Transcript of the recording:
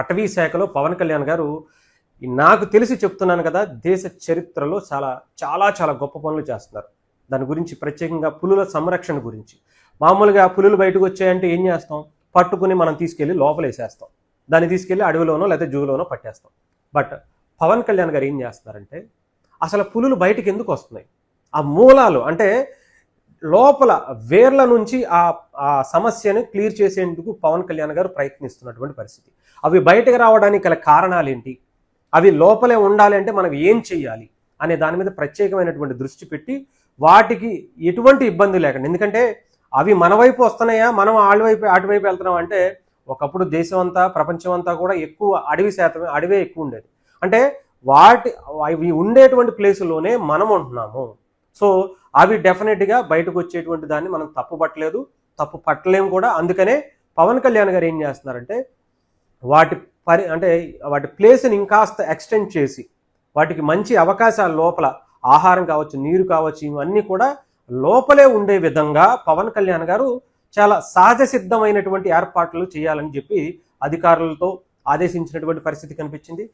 అటవీ శాఖలో పవన్ కళ్యాణ్ గారు నాకు తెలిసి చెప్తున్నాను కదా, దేశ చరిత్రలో చాలా చాలా చాలా గొప్ప పనులు చేస్తున్నారు. దాని గురించి ప్రత్యేకంగా పులుల సంరక్షణ గురించి. మామూలుగా పులులు బయటకు వచ్చాయంటే ఏం చేస్తాం? పట్టుకుని మనం తీసుకెళ్ళి లోపలేసేస్తాం. దాన్ని తీసుకెళ్ళి అడవిలోనో లేదా జూలోనో పట్టేస్తాం. బట్ పవన్ కళ్యాణ్ గారు ఏం చేస్తున్నారంటే, అసలు పులులు బయటకు ఎందుకు వస్తున్నాయి, ఆ మూలాలు అంటే లోపల వేర్ల నుంచి ఆ సమస్యను క్లియర్ చేసేందుకు పవన్ కళ్యాణ్ గారు ప్రయత్నిస్తున్నటువంటి పరిస్థితి. అవి బయటకు రావడానికి గల కారణాలు ఏంటి, అవి లోపలే ఉండాలి అంటే మనం ఏం చెయ్యాలి అనే దాని మీద ప్రత్యేకమైనటువంటి దృష్టి పెట్టి వాటికి ఎటువంటి ఇబ్బంది లేకుండా, ఎందుకంటే అవి మన వైపు వస్తున్నాయా మనం అటువైపు వెళ్తున్నాం అంటే, ఒకప్పుడు దేశం అంతా ప్రపంచం అంతా కూడా ఎక్కువ అడవే ఎక్కువ ఉండేది. అంటే అవి ఉండేటువంటి ప్లేసుల్లోనే మనం ఉంటున్నాము. సో అవి డెఫినెట్గా బయటకు వచ్చేటువంటి దాన్ని మనం తప్పు పట్టలేము కూడా. అందుకనే పవన్ కళ్యాణ్ గారు ఏం చేస్తున్నారంటే, వాటి ప్లేస్ని ఇంకాస్త ఎక్స్టెండ్ చేసి వాటికి మంచి అవకాశాలు లోపల ఆహారం కావచ్చు, నీరు కావచ్చు, ఇవన్నీ కూడా లోపలే ఉండే విధంగా పవన్ కళ్యాణ్ గారు చాలా సహజ సిద్ధమైనటువంటి ఏర్పాట్లు చేయాలని చెప్పి అధికారులతో ఆదేశించినటువంటి పరిస్థితి కనిపించింది.